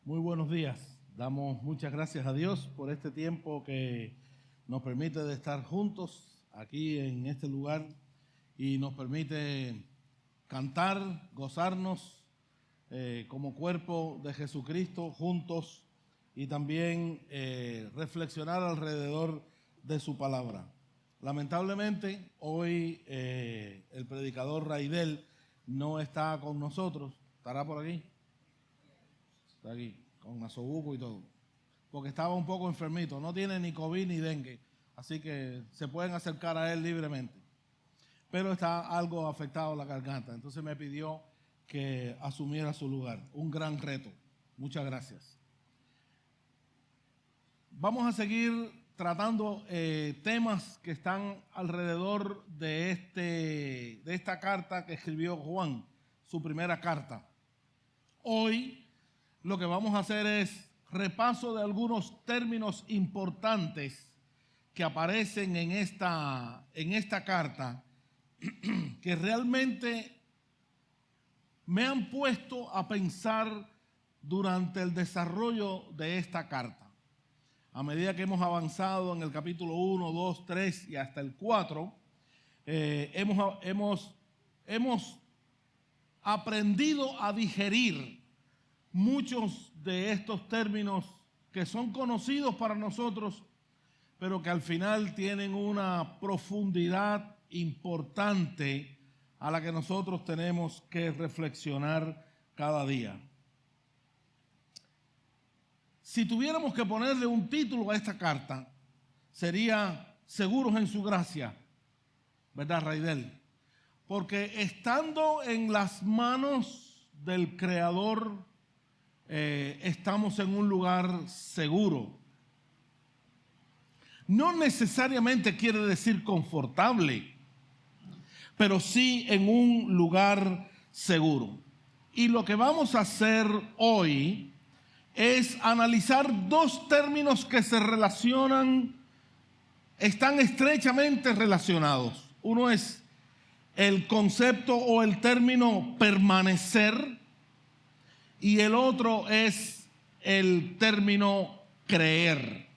Muy buenos días. Damos muchas gracias a Dios por este tiempo que nos permite de estar juntos aquí en este lugar y nos permite cantar, gozarnos como cuerpo de Jesucristo juntos y también reflexionar alrededor de su palabra. Lamentablemente hoy el predicador Raidel no está con nosotros. ¿Estará por aquí? Está aquí, con nasobuco y todo. Porque estaba un poco enfermito. No tiene ni COVID ni dengue. Así que se pueden acercar a él libremente. Pero está algo afectado la garganta. Entonces me pidió que asumiera su lugar. Un gran reto. Muchas gracias. Vamos a seguir tratando temas que están alrededor de esta carta que escribió Juan, su primera carta. Hoy lo que vamos a hacer es repaso de algunos términos importantes que aparecen en esta carta que realmente me han puesto a pensar durante el desarrollo de esta carta. A medida que hemos avanzado en el capítulo 1, 2, 3 y hasta el 4, hemos aprendido a digerir muchos de estos términos que son conocidos para nosotros, pero que al final tienen una profundidad importante a la que nosotros tenemos que reflexionar cada día. Si tuviéramos que ponerle un título a esta carta, sería Seguros en su gracia, ¿verdad, Raidel? Porque estando en las manos del Creador, estamos en un lugar seguro. No necesariamente quiere decir confortable, pero sí en un lugar seguro. Y lo que vamos a hacer hoy es analizar dos términos que se relacionan, están estrechamente relacionados. Uno es el concepto o el término permanecer, y el otro es el término creer.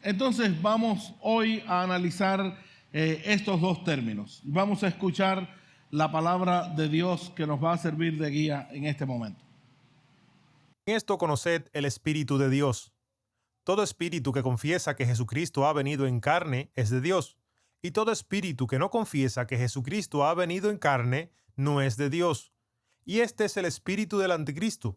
Entonces vamos hoy a analizar estos dos términos. Vamos a escuchar la palabra de Dios que nos va a servir de guía en este momento. En esto conoced el Espíritu de Dios. Todo espíritu que confiesa que Jesucristo ha venido en carne es de Dios, y todo espíritu que no confiesa que Jesucristo ha venido en carne no es de Dios. Y este es el espíritu del anticristo,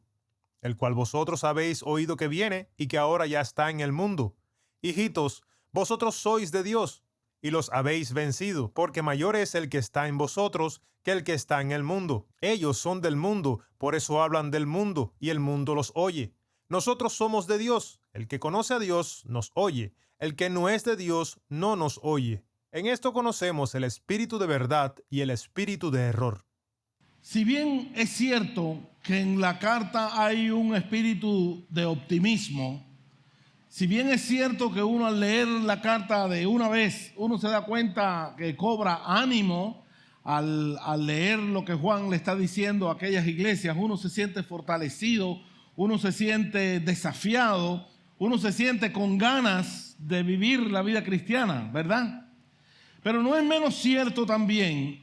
el cual vosotros habéis oído que viene y que ahora ya está en el mundo. Hijitos, vosotros sois de Dios y los habéis vencido, porque mayor es el que está en vosotros que el que está en el mundo. Ellos son del mundo, por eso hablan del mundo y el mundo los oye. Nosotros somos de Dios. El que conoce a Dios nos oye. El que no es de Dios no nos oye. En esto conocemos el espíritu de verdad y el espíritu de error. Si bien es cierto que en la carta hay un espíritu de optimismo, si bien es cierto que uno al leer la carta de una vez, uno se da cuenta que cobra ánimo al leer lo que Juan le está diciendo a aquellas iglesias, uno se siente fortalecido, uno se siente desafiado, uno se siente con ganas de vivir la vida cristiana, ¿verdad? Pero no es menos cierto también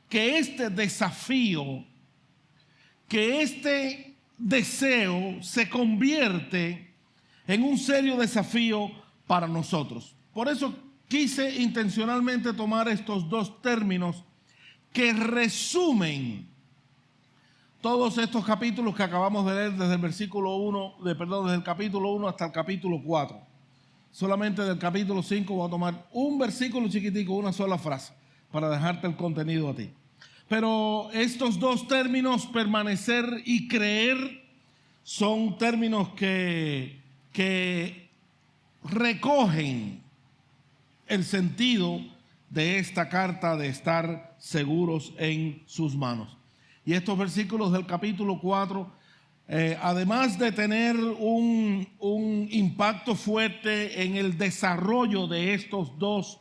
que este desafío, que este deseo se convierte en un serio desafío para nosotros. Por eso quise intencionalmente tomar estos dos términos que resumen todos estos capítulos que acabamos de leer desde el desde el capítulo 1 hasta el capítulo 4. Solamente del capítulo 5 voy a tomar un versículo chiquitico, una sola frase, para dejarte el contenido a ti. Pero estos dos términos, permanecer y creer, son términos que recogen el sentido de esta carta de estar seguros en sus manos. Y estos versículos del capítulo 4, además de tener un impacto fuerte en el desarrollo de estos dos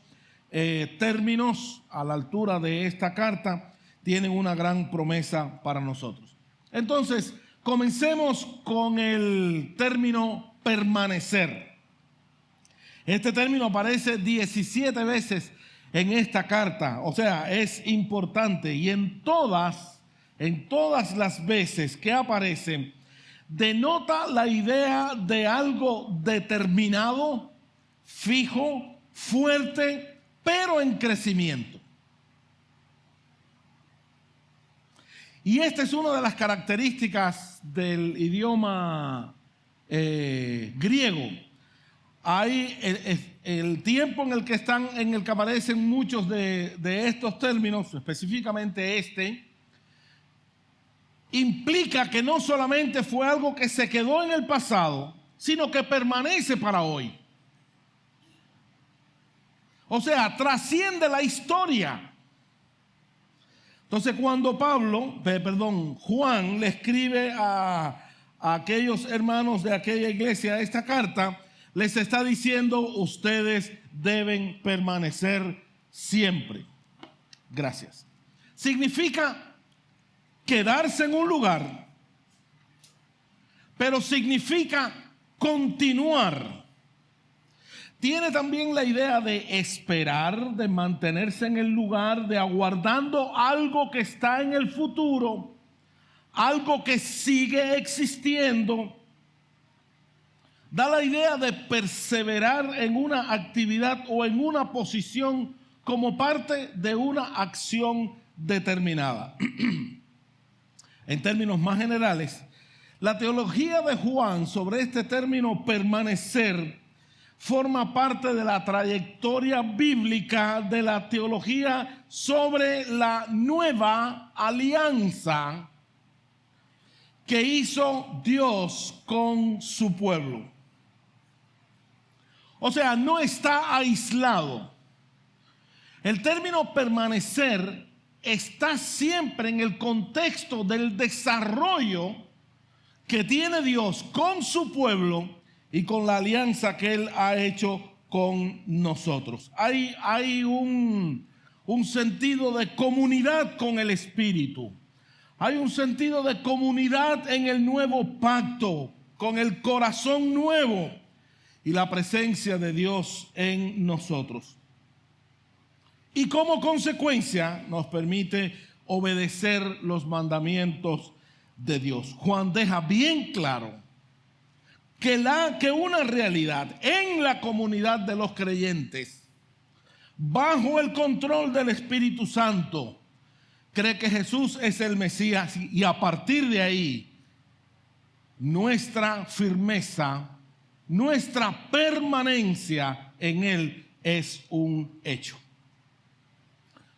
términos a la altura de esta carta, tienen una gran promesa para nosotros. Entonces, Comencemos con el término permanecer. Este término aparece 17 veces en esta carta, o sea, es importante, y en todas las veces que aparece, denota la idea de algo determinado, fijo, fuerte, pero en crecimiento. Y esta es una de las características del idioma griego. Hay el tiempo en el que aparecen muchos de estos términos, específicamente implica que no solamente fue algo que se quedó en el pasado, sino que permanece para hoy. O sea, trasciende la historia. Entonces, cuando Juan le escribe a aquellos hermanos de aquella iglesia esta carta, les está diciendo: ustedes deben permanecer siempre. Gracias. Significa quedarse en un lugar, pero significa continuar. Tiene también la idea de esperar, de mantenerse en el lugar, de aguardando algo que está en el futuro, algo que sigue existiendo. Da la idea de perseverar en una actividad o en una posición como parte de una acción determinada. En términos más generales, la teología de Juan sobre este término permanecer forma parte de la trayectoria bíblica de la teología sobre la nueva alianza que hizo Dios con su pueblo. O sea, no está aislado. El término permanecer está siempre en el contexto del desarrollo que tiene Dios con su pueblo y con la alianza que Él ha hecho con nosotros. Hay un sentido de comunidad con el Espíritu. Hay un sentido de comunidad en el nuevo pacto, con el corazón nuevo y la presencia de Dios en nosotros. Y como consecuencia nos permite obedecer los mandamientos de Dios. Juan deja bien claro que una realidad en la comunidad de los creyentes, bajo el control del Espíritu Santo, cree que Jesús es el Mesías, y a partir de ahí nuestra firmeza, nuestra permanencia en Él es un hecho.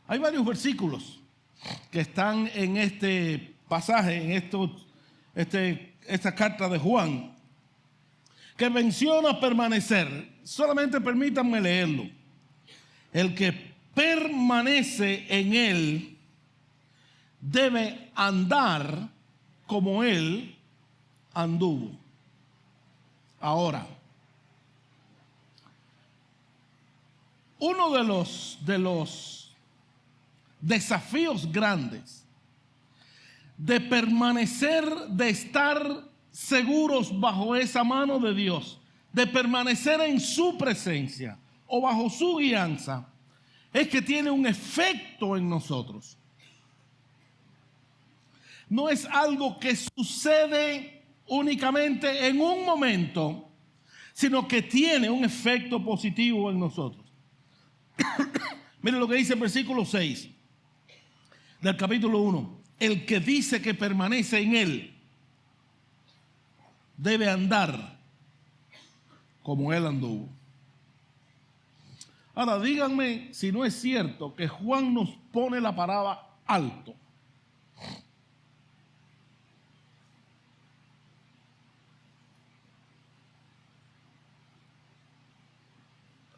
Hay varios versículos que están en este pasaje, en esta carta de Juan, que menciona permanecer. Solamente permítanme leerlo. El que permanece en Él debe andar como Él anduvo. Ahora, uno de los desafíos grandes de permanecer, de estar seguros bajo esa mano de Dios, de permanecer en su presencia o bajo su guianza, es que tiene un efecto en nosotros. No es algo que sucede únicamente en un momento, sino que tiene un efecto positivo en nosotros. Miren lo que dice el versículo 6 del capítulo 1. El que dice que permanece en Él debe andar como Él anduvo. Ahora díganme si no es cierto que Juan nos pone la palabra alto.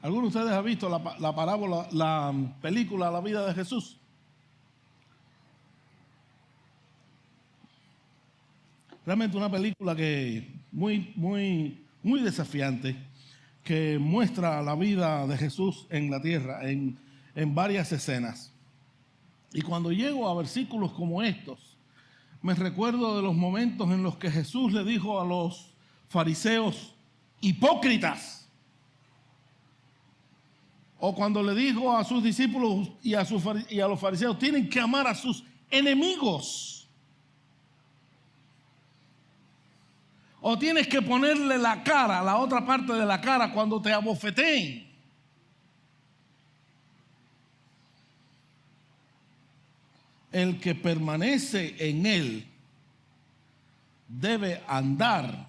¿Algunos de ustedes han visto la parábola, la película La vida de Jesús? Realmente una película que muy desafiante, que muestra la vida de Jesús en la tierra en varias escenas. Y cuando llego a versículos como estos, me recuerdo de los momentos en los que Jesús le dijo a los fariseos, hipócritas. O cuando le dijo a sus discípulos y a los fariseos, tienen que amar a sus enemigos. O tienes que ponerle la cara, la otra parte de la cara cuando te abofeteen. El que permanece en él debe andar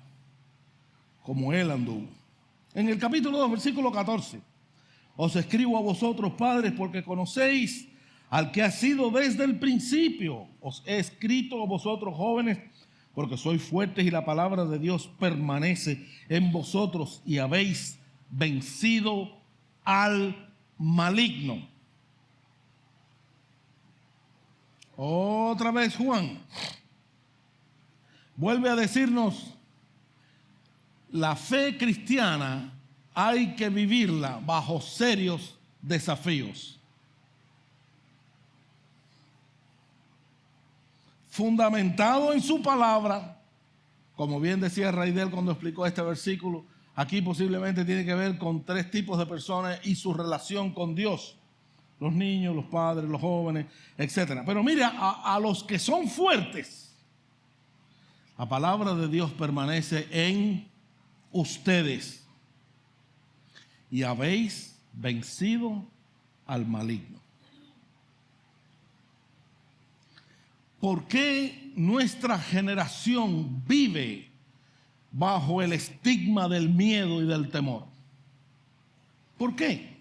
como él anduvo. En el capítulo 2, versículo 14. Os escribo a vosotros, padres, porque conocéis al que ha sido desde el principio. Os he escrito a vosotros, jóvenes, porque sois fuertes y la palabra de Dios permanece en vosotros y habéis vencido al maligno. Otra vez Juan vuelve a decirnos, la fe cristiana hay que vivirla bajo serios desafíos. Fundamentado en su palabra, como bien decía Raidel cuando explicó este versículo, aquí posiblemente tiene que ver con 3 tipos de personas y su relación con Dios. Los niños, los padres, los jóvenes, etc. Pero mira, a los que son fuertes, la palabra de Dios permanece en ustedes y habéis vencido al maligno. ¿Por qué nuestra generación vive bajo el estigma del miedo y del temor? ¿Por qué?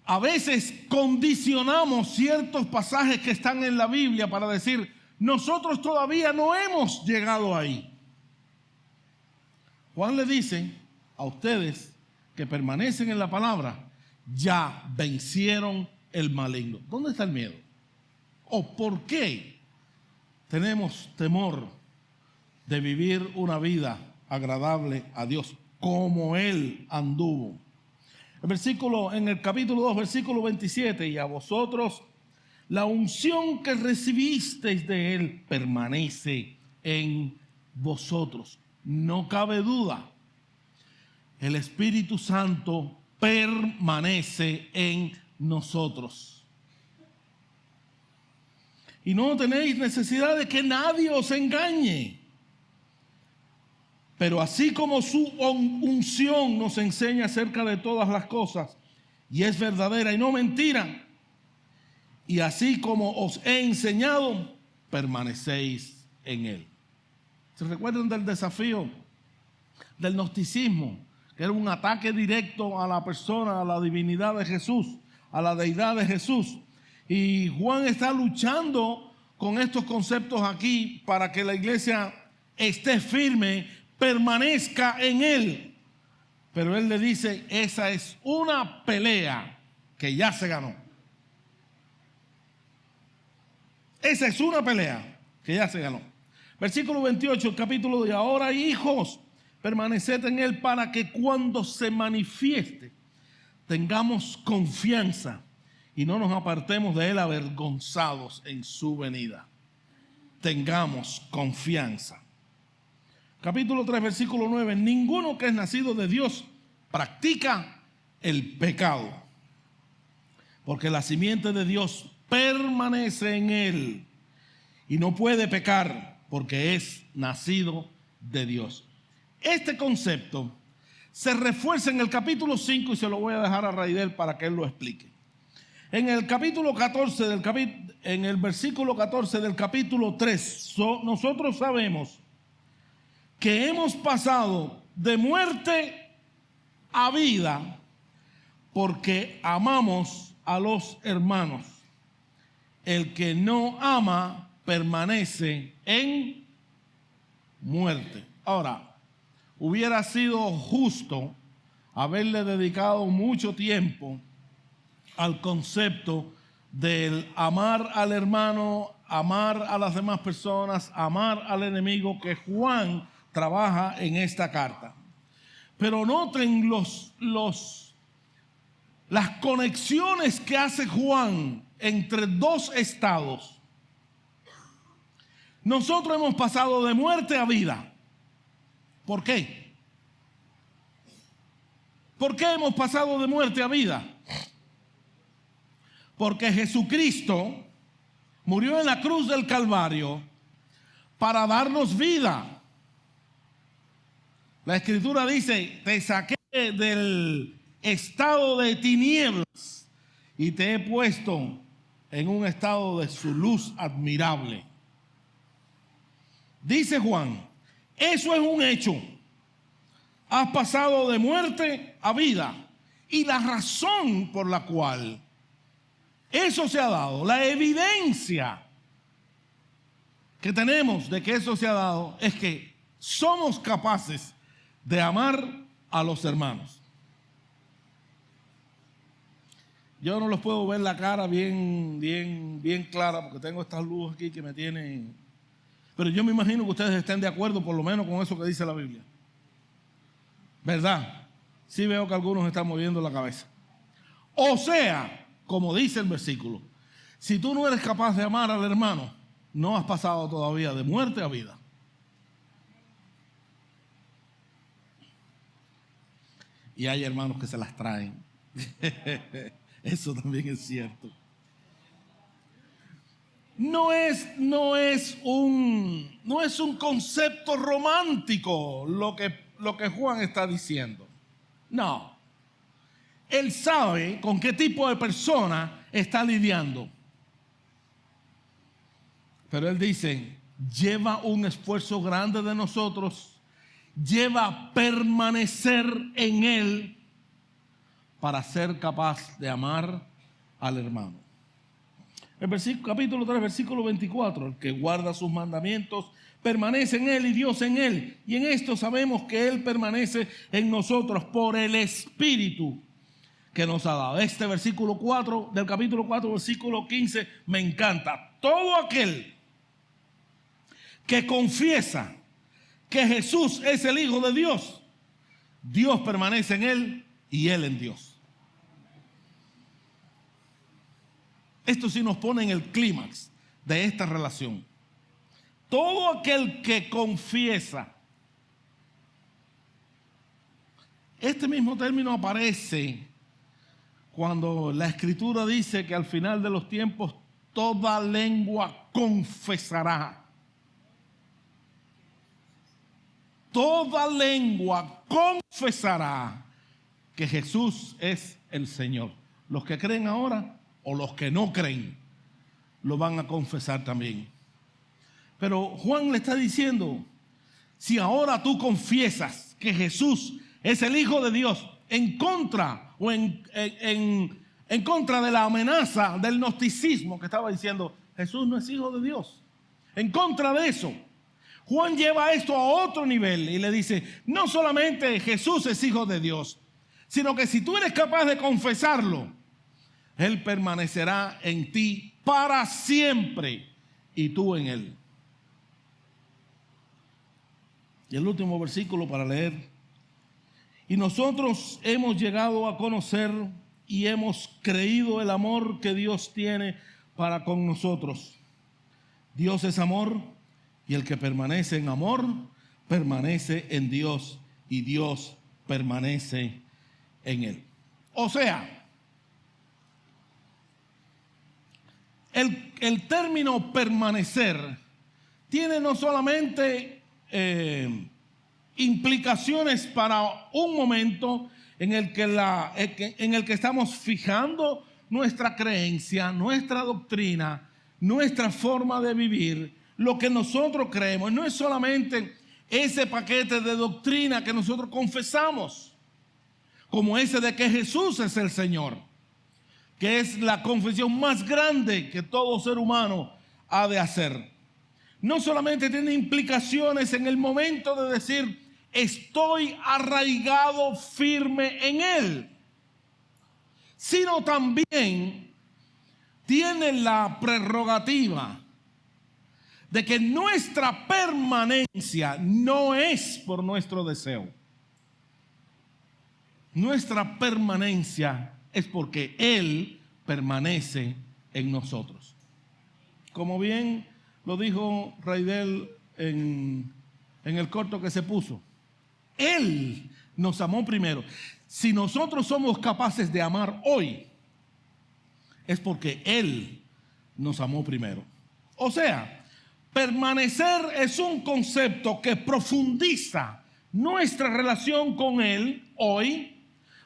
A veces condicionamos ciertos pasajes que están en la Biblia para decir, nosotros todavía no hemos llegado ahí. Juan le dice a ustedes que permanecen en la palabra, ya vencieron el maligno. ¿Dónde está el miedo? ¿O por qué tenemos temor de vivir una vida agradable a Dios como Él anduvo? En el capítulo 2, versículo 27, y a vosotros la unción que recibisteis de Él permanece en vosotros. No cabe duda, el Espíritu Santo permanece en nosotros. Y no tenéis necesidad de que nadie os engañe. Pero así como su unción nos enseña acerca de todas las cosas, y es verdadera y no mentira, y así como os he enseñado, permanecéis en él. ¿Se recuerdan del desafío del gnosticismo? Que era un ataque directo a la persona, a la divinidad de Jesús, a la deidad de Jesús. Y Juan está luchando con estos conceptos aquí para que la iglesia esté firme, permanezca en él. Pero él le dice, esa es una pelea que ya se ganó. Esa es una pelea que ya se ganó. Versículo 28, el capítulo de ahora, hijos, permaneced en él para que cuando se manifieste tengamos confianza y no nos apartemos de él avergonzados en su venida. Tengamos confianza. Capítulo 3, versículo 9. Ninguno que es nacido de Dios practica el pecado, porque la simiente de Dios permanece en él y no puede pecar porque es nacido de Dios. Este concepto se refuerza en el capítulo 5 y se lo voy a dejar a Raidel para que él lo explique. En el capítulo 14, en el versículo 14 del capítulo 3, nosotros sabemos que hemos pasado de muerte a vida porque amamos a los hermanos. El que no ama permanece en muerte. Ahora, hubiera sido justo haberle dedicado mucho tiempo al concepto del amar al hermano, amar a las demás personas, amar al enemigo que Juan trabaja en esta carta. Pero noten las conexiones que hace Juan entre dos estados. nosotros hemos pasado de muerte a vida. ¿Por qué? ¿Por qué hemos pasado de muerte a vida? Porque Jesucristo murió en la cruz del Calvario para darnos vida. La Escritura dice: te saqué del estado de tinieblas y te he puesto en un estado de su luz admirable. Dice Juan, eso es un hecho. Has pasado de muerte a vida. Y la razón por la cual eso se ha dado, la evidencia que tenemos de que eso se ha dado, es que somos capaces de amar a los hermanos. Yo no los puedo ver la cara bien clara porque tengo estas luces aquí que me tienen. Pero yo me imagino que ustedes estén de acuerdo por lo menos con eso que dice la Biblia. ¿Verdad? Sí veo que algunos están moviendo la cabeza. O sea, como dice el versículo, si tú no eres capaz de amar al hermano, no has pasado todavía de muerte a vida. Y hay hermanos que se las traen. Eso también es cierto. No es un concepto romántico lo que Juan está diciendo. No. Él sabe con qué tipo de persona está lidiando. Pero él dice, lleva un esfuerzo grande de nosotros, lleva permanecer en él para ser capaz de amar al hermano. El capítulo 3, versículo 24, el que guarda sus mandamientos permanece en él y Dios en él. Y en esto sabemos que él permanece en nosotros por el Espíritu que nos ha dado. Este versículo 4 del capítulo 4, versículo 15, me encanta. Todo aquel que confiesa que Jesús es el Hijo de Dios, Dios permanece en él y él en Dios. Esto sí nos pone en el clímax de esta relación. Todo aquel que confiesa. Este mismo término aparece cuando la Escritura dice que al final de los tiempos toda lengua confesará. Toda lengua confesará que Jesús es el Señor. Los que creen ahora o los que no creen lo van a confesar también. Pero Juan le está diciendo, si ahora tú confiesas que Jesús es el Hijo de Dios en contra o en contra de la amenaza del gnosticismo que estaba diciendo Jesús no es Hijo de Dios, en contra de eso, Juan lleva esto a otro nivel y le dice, no solamente Jesús es Hijo de Dios, sino que si tú eres capaz de confesarlo, Él permanecerá en ti para siempre y tú en Él. Y el último versículo para leer. Y nosotros hemos llegado a conocer y hemos creído el amor que Dios tiene para con nosotros. Dios es amor y el que permanece en amor permanece en Dios y Dios permanece en él. O sea, el término permanecer tiene no solamente implicaciones para un momento en el que estamos fijando nuestra creencia, nuestra doctrina, nuestra forma de vivir, lo que nosotros creemos. No es solamente ese paquete de doctrina que nosotros confesamos, como ese de que Jesús es el Señor, que es la confesión más grande que todo ser humano ha de hacer. No solamente tiene implicaciones en el momento de decir, estoy arraigado firme en Él, sino también tiene la prerrogativa de que nuestra permanencia no es por nuestro deseo. Nuestra permanencia es porque Él permanece en nosotros. Como bien lo dijo Raidel en el corto que se puso. Él nos amó primero. Si nosotros somos capaces de amar hoy, es porque Él nos amó primero. O sea, permanecer es un concepto que profundiza nuestra relación con Él hoy,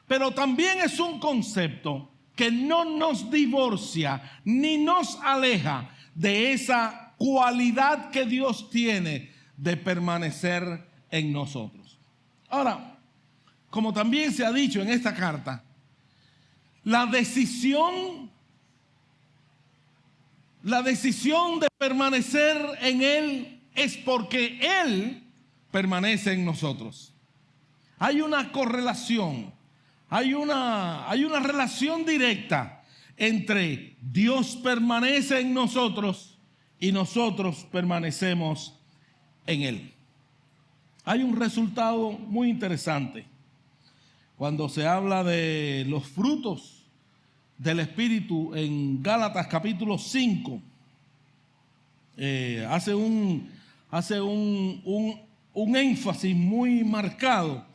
pero también es un concepto que no nos divorcia ni nos aleja de esa cualidad que Dios tiene de permanecer en nosotros. Ahora, como también se ha dicho en esta carta, la decisión de permanecer en Él es porque Él permanece en nosotros. Hay una correlación, hay una relación directa entre Dios permanece en nosotros y nosotros permanecemos en Él. Hay un resultado muy interesante cuando se habla de los frutos del Espíritu en Gálatas capítulo 5. Hace un énfasis muy marcado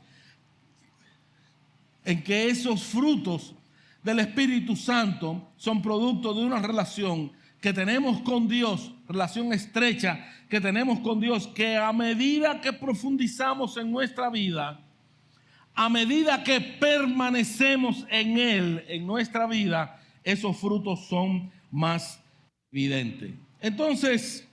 en que esos frutos del Espíritu Santo son producto de una relación que tenemos con Dios, relación estrecha que tenemos con Dios, que a medida que profundizamos en nuestra vida, a medida que permanecemos en Él, en nuestra vida, esos frutos son más evidentes. Entonces,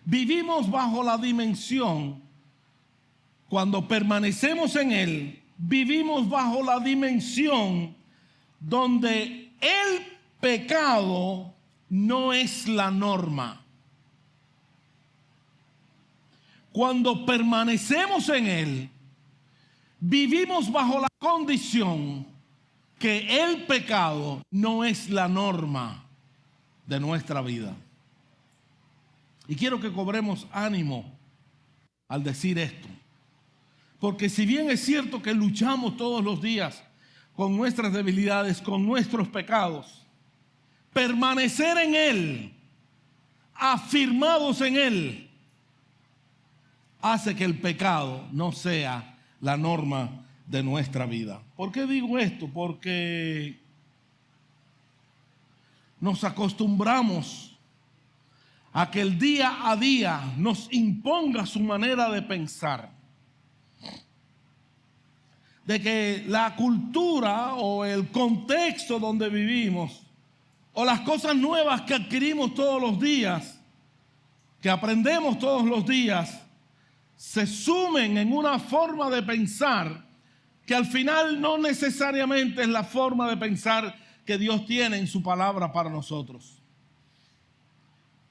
vivimos bajo la dimensión, cuando permanecemos en Él, vivimos bajo la dimensión donde el pecado no es la norma. Cuando permanecemos en Él, vivimos bajo la condición que el pecado no es la norma de nuestra vida. Y quiero que cobremos ánimo al decir esto. Porque si bien es cierto que luchamos todos los días con nuestras debilidades, con nuestros pecados, permanecer en Él, afirmados en Él, hace que el pecado no sea la norma de nuestra vida. ¿Por qué digo esto? Porque nos acostumbramos a que el día a día nos imponga su manera de pensar. De que la cultura o el contexto donde vivimos, o las cosas nuevas que adquirimos todos los días, que aprendemos todos los días, se sumen en una forma de pensar que al final no necesariamente es la forma de pensar que Dios tiene en su palabra para nosotros.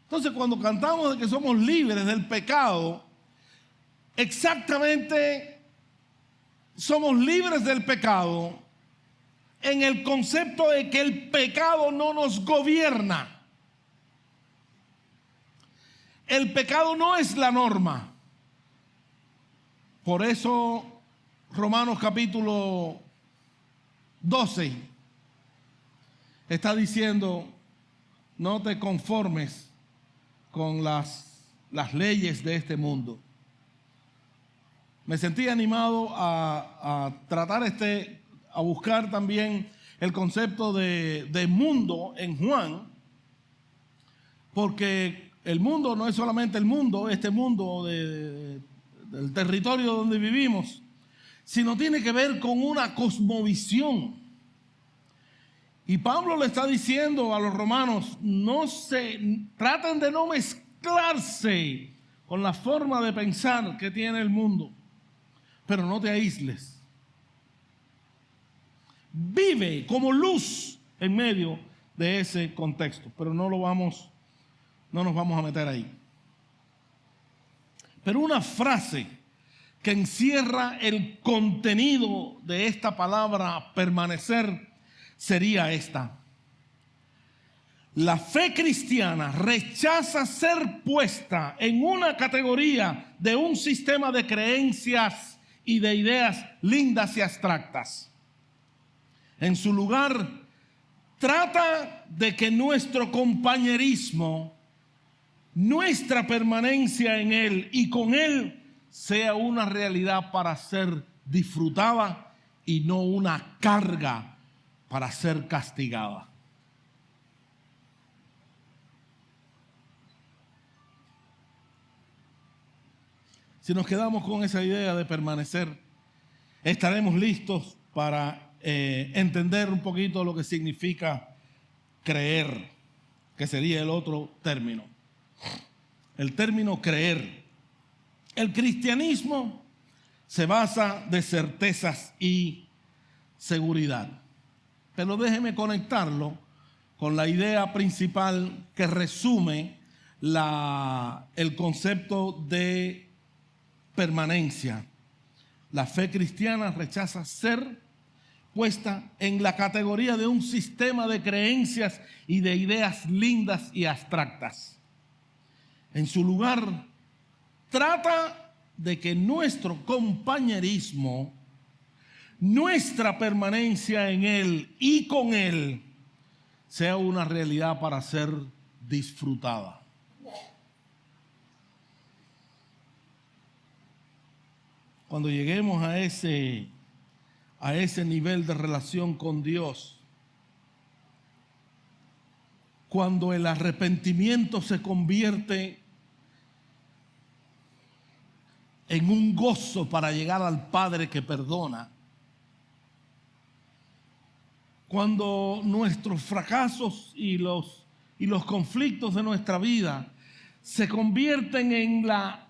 Entonces, cuando cantamos de que somos libres del pecado, exactamente somos libres del pecado en el concepto de que el pecado no nos gobierna. El pecado no es la norma. Por eso Romanos capítulo 12 está diciendo: no te conformes con las leyes de este mundo. Me sentí animado a tratar a buscar también el concepto de mundo en Juan, porque el mundo no es solamente el mundo, este mundo del territorio donde vivimos, sino tiene que ver con una cosmovisión. Y Pablo le está diciendo a los romanos: traten de no mezclarse con la forma de pensar que tiene el mundo, pero no te aísles. Vive como luz en medio de ese contexto, pero no nos vamos a meter ahí. Pero una frase que encierra el contenido de esta palabra permanecer sería esta: la fe cristiana rechaza ser puesta en una categoría de un sistema de creencias y de ideas lindas y abstractas. En su lugar, trata de que nuestro compañerismo, nuestra permanencia en Él y con Él sea una realidad para ser disfrutada y no una carga para ser castigada. Si nos quedamos con esa idea de permanecer, estaremos listos para entender un poquito lo que significa creer, que sería el otro término. El término creer. El cristianismo se basa de certezas y seguridad. Pero déjeme conectarlo con la idea principal que resume el concepto de permanencia. La fe cristiana rechaza ser puesta en la categoría de un sistema de creencias y de ideas lindas y abstractas. En su lugar, trata de que nuestro compañerismo, nuestra permanencia en Él y con Él, sea una realidad para ser disfrutada. Cuando lleguemos a ese nivel de relación con Dios, cuando el arrepentimiento se convierte en un gozo para llegar al Padre que perdona, cuando nuestros fracasos y los conflictos de nuestra vida se convierten en la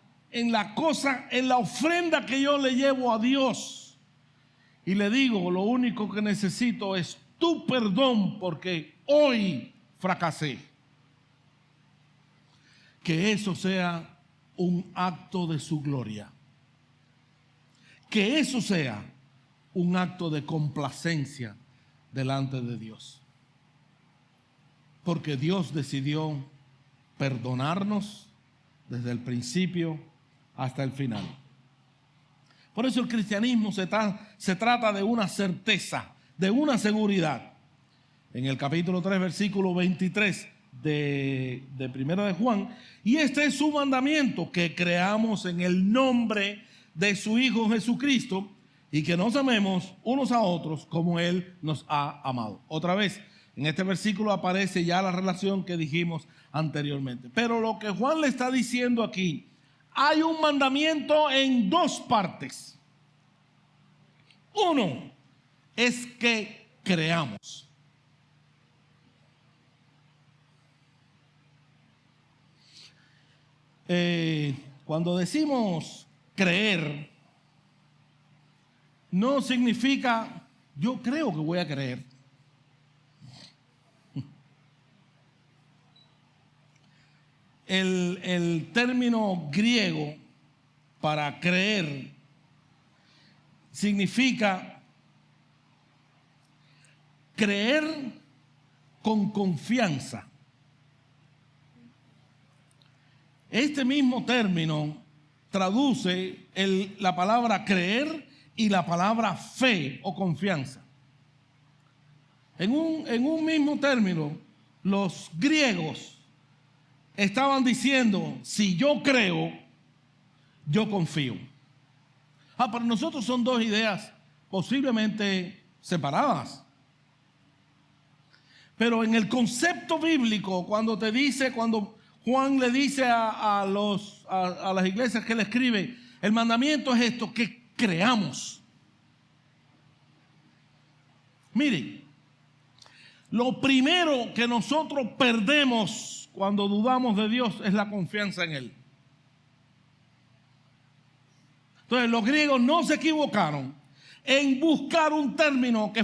ofrenda que yo le llevo a Dios y le digo, lo único que necesito es tu perdón porque hoy fracasé. Que eso sea un acto de su gloria. Que eso sea un acto de complacencia delante de Dios. Porque Dios decidió perdonarnos desde el principio hasta el final. Por eso el cristianismo se trata de una certeza, de una seguridad. En el capítulo 3, versículo 23 de Primera de Juan, y este es su mandamiento, que creamos en el nombre de su Hijo Jesucristo y que nos amemos unos a otros como Él nos ha amado. Otra vez, en este versículo aparece ya la relación que dijimos anteriormente. Pero lo que Juan le está diciendo aquí, hay un mandamiento en dos partes. Uno es que creamos. Cuando decimos creer, no significa yo creo que voy a creer. El término griego para creer significa creer con confianza. Este mismo término traduce la palabra creer y la palabra fe o confianza. En un mismo término, los griegos estaban diciendo, si yo creo, yo confío. Para nosotros son dos ideas posiblemente separadas. Pero en el concepto bíblico, cuando Juan le dice a las iglesias que le escribe, el mandamiento es esto, que creamos. Miren, lo primero que nosotros perdemos cuando dudamos de Dios es la confianza en Él. Entonces los griegos no se equivocaron en buscar un término que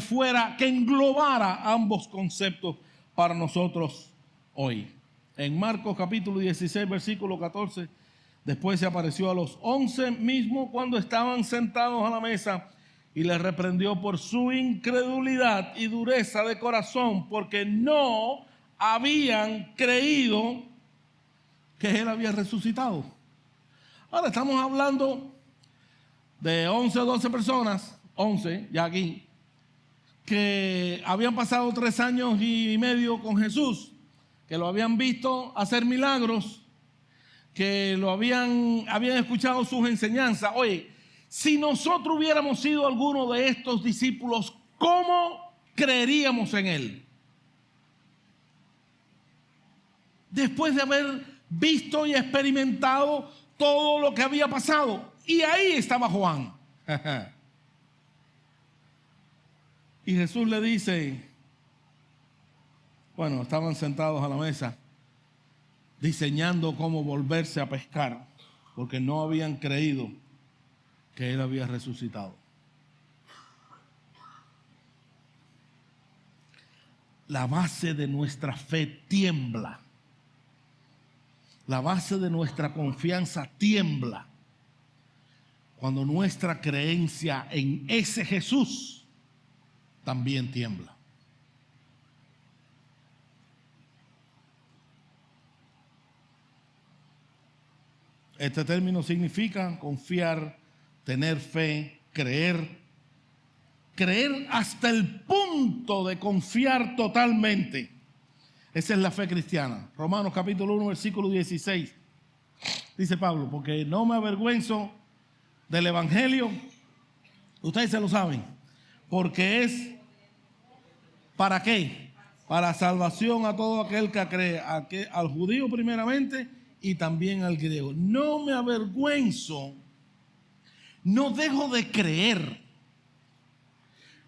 englobara ambos conceptos para nosotros hoy. En Marcos capítulo 16, versículo 14, después se apareció a los 11 mismos cuando estaban sentados a la mesa y les reprendió por su incredulidad y dureza de corazón, porque no habían creído que Él había resucitado. Ahora estamos hablando de 11 o 12 personas, 11 ya aquí, que habían pasado 3 años y medio con Jesús, que lo habían visto hacer milagros, que habían escuchado sus enseñanzas. Oye, si nosotros hubiéramos sido alguno de estos discípulos, ¿cómo creeríamos en él? Después de haber visto y experimentado todo lo que había pasado. Y ahí estaba Juan. Y Jesús le dice, bueno, estaban sentados a la mesa diseñando cómo volverse a pescar, porque no habían creído que él había resucitado. La base de nuestra fe tiembla. La base de nuestra confianza tiembla cuando nuestra creencia en ese Jesús también tiembla. Este término significa confiar, tener fe, creer. Creer hasta el punto de confiar totalmente. Esa es la fe cristiana. Romanos capítulo 1, versículo 16. Dice Pablo, porque no me avergüenzo del evangelio. Ustedes se lo saben. Porque es, ¿para qué? Para salvación a todo aquel que cree, al judío primeramente y también al griego. No me avergüenzo, no dejo de creer,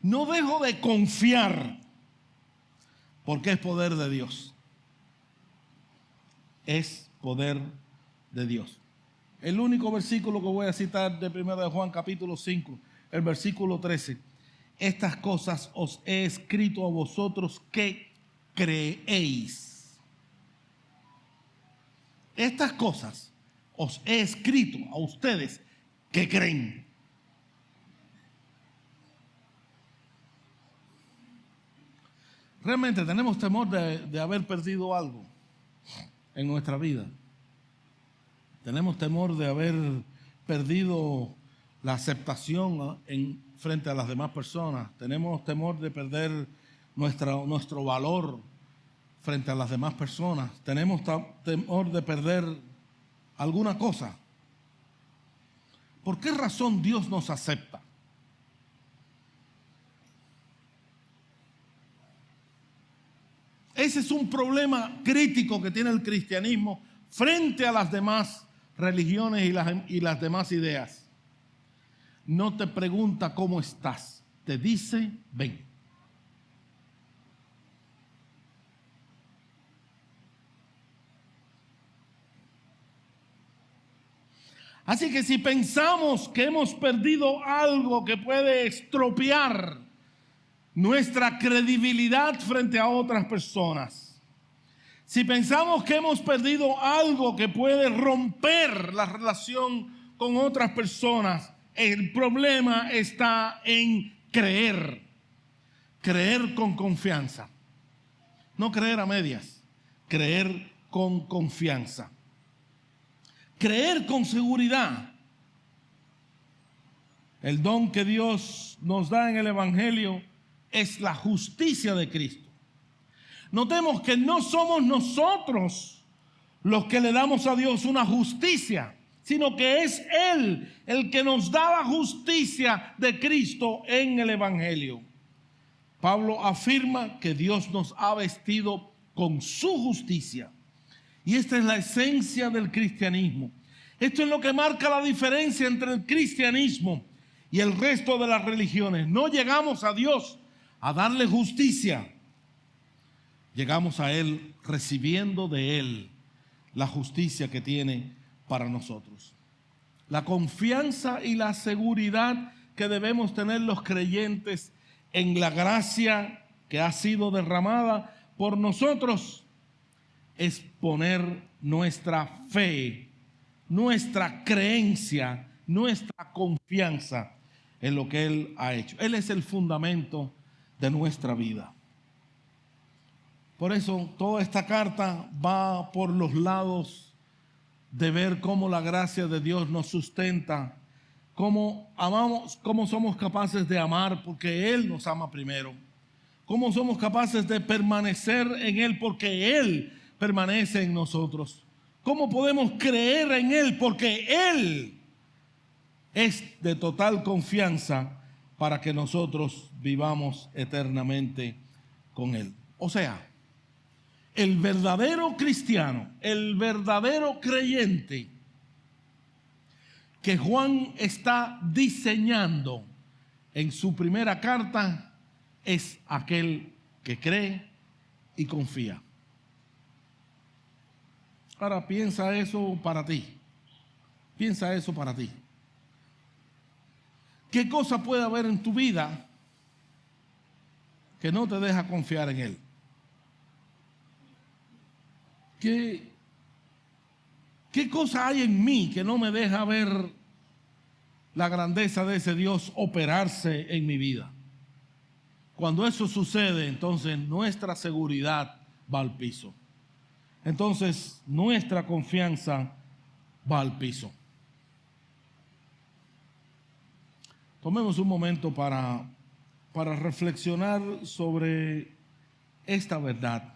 no dejo de confiar, porque es poder de Dios. Es poder de Dios. El único versículo que voy a citar de 1 de Juan capítulo 5, el versículo 13. Estas cosas os he escrito a vosotros que creéis. Estas cosas os he escrito a ustedes que creen. Realmente tenemos temor de haber perdido algo en nuestra vida. Tenemos temor de haber perdido la aceptación frente a las demás personas. Tenemos temor de perder nuestro valor frente a las demás personas. Tenemos temor de perder alguna cosa. ¿Por qué razón Dios nos acepta? Ese es un problema crítico que tiene el cristianismo frente a las demás religiones y las demás ideas. No te pregunta cómo estás, te dice ven. Así que si pensamos que hemos perdido algo que puede estropear nuestra credibilidad frente a otras personas, si pensamos que hemos perdido algo que puede romper la relación con otras personas, el problema está en creer. Creer con confianza. No creer a medias, creer con confianza. Creer con seguridad. El don que Dios nos da en el Evangelio es la justicia de Cristo. Notemos que no somos nosotros los que le damos a Dios una justicia, sino que es Él el que nos da la justicia de Cristo en el Evangelio. Pablo afirma que Dios nos ha vestido con su justicia. Y esta es la esencia del cristianismo. Esto es lo que marca la diferencia entre el cristianismo y el resto de las religiones. No llegamos a Dios a darle justicia. Llegamos a Él recibiendo de Él la justicia que tiene para nosotros. La confianza y la seguridad que debemos tener los creyentes en la gracia que ha sido derramada por nosotros es poner nuestra fe, nuestra creencia, nuestra confianza en lo que Él ha hecho. Él es el fundamento de nuestra vida. Por eso toda esta carta va por los lados de ver cómo la gracia de Dios nos sustenta, cómo amamos, cómo somos capaces de amar porque Él nos ama primero. ¿Cómo somos capaces de permanecer en Él? Porque Él permanece en nosotros. ¿Cómo podemos creer en Él? Porque Él es de total confianza para que nosotros vivamos eternamente con Él. O sea, el verdadero cristiano, el verdadero creyente que Juan está diseñando en su primera carta es aquel que cree y confía. Ahora piensa eso para ti. Piensa eso para ti. ¿Qué cosa puede haber en tu vida que no te deja confiar en Él? ¿Qué cosa hay en mí que no me deja ver la grandeza de ese Dios operarse en mi vida? Cuando eso sucede, entonces nuestra seguridad va al piso. Entonces nuestra confianza va al piso. Tomemos un momento para reflexionar sobre esta verdad.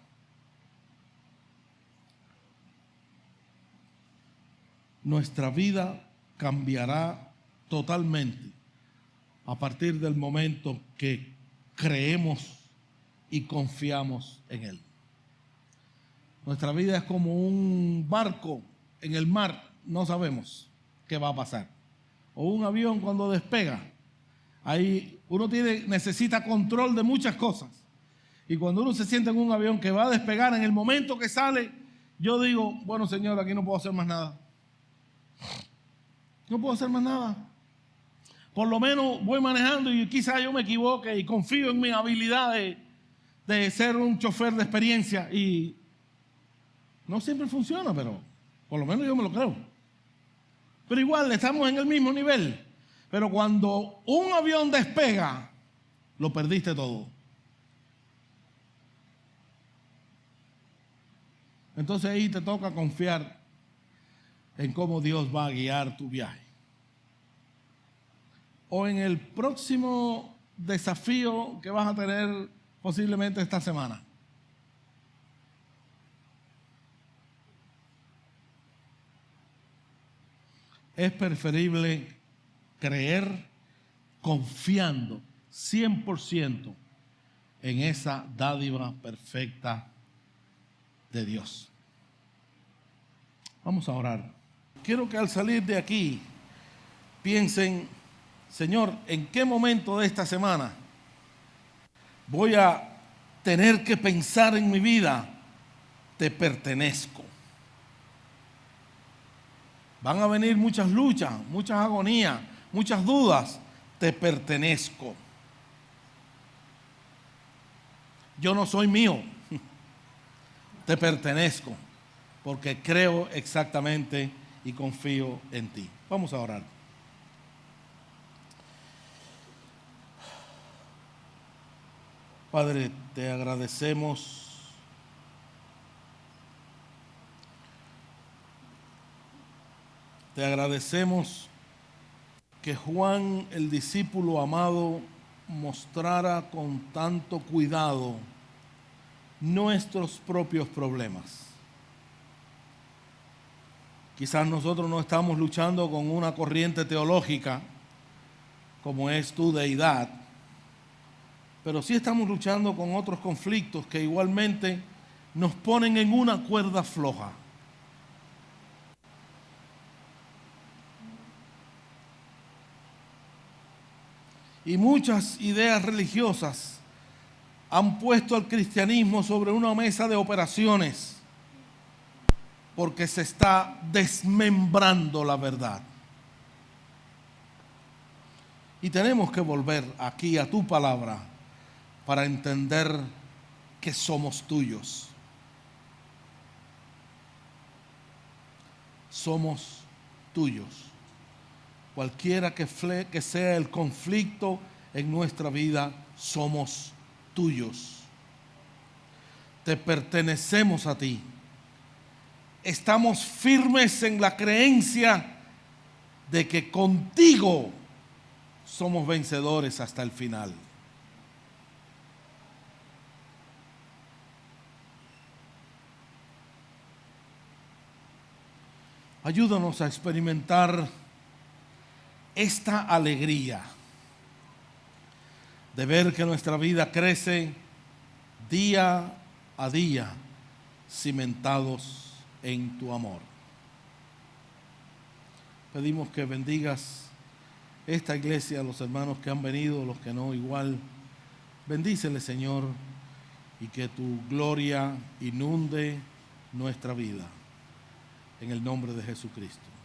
Nuestra vida cambiará totalmente a partir del momento que creemos y confiamos en Él. Nuestra vida es como un barco en el mar, no sabemos qué va a pasar. O un avión cuando despega. Ahí uno necesita control de muchas cosas. Y cuando uno se siente en un avión que va a despegar, en el momento que sale, yo digo, bueno, Señor, aquí no puedo hacer más nada. No puedo hacer más nada. Por lo menos voy manejando y quizá yo me equivoque y confío en mi habilidad de ser un chofer de experiencia. Y no siempre funciona, pero por lo menos yo me lo creo. Pero igual estamos en el mismo nivel. Pero cuando un avión despega, lo perdiste todo. Entonces ahí te toca confiar en cómo Dios va a guiar tu viaje. O en el próximo desafío que vas a tener posiblemente esta semana. Es preferible creer confiando 100% en esa dádiva perfecta de Dios. Vamos a orar. Quiero que al salir de aquí piensen, Señor, ¿en qué momento de esta semana voy a tener que pensar en mi vida? Te pertenezco. Van a venir muchas luchas, muchas agonías, muchas dudas. Te pertenezco. Yo no soy mío. Te pertenezco porque creo exactamente y confío en ti. Vamos a orar. Padre, te agradecemos que Juan, el discípulo amado, mostrara con tanto cuidado nuestros propios problemas. Quizás nosotros no estamos luchando con una corriente teológica como es tu deidad, pero sí estamos luchando con otros conflictos que igualmente nos ponen en una cuerda floja. Y muchas ideas religiosas han puesto al cristianismo sobre una mesa de operaciones porque se está desmembrando la verdad. Y tenemos que volver aquí a tu palabra para entender que somos tuyos. Somos tuyos. Cualquiera que sea el conflicto en nuestra vida, somos tuyos. Te pertenecemos a ti. Estamos firmes en la creencia de que contigo somos vencedores hasta el final. Ayúdanos a experimentar esta alegría de ver que nuestra vida crece día a día, cimentados en tu amor. Pedimos que bendigas esta iglesia, los hermanos que han venido, los que no, igual. Bendícele, Señor, y que tu gloria inunde nuestra vida. En el nombre de Jesucristo.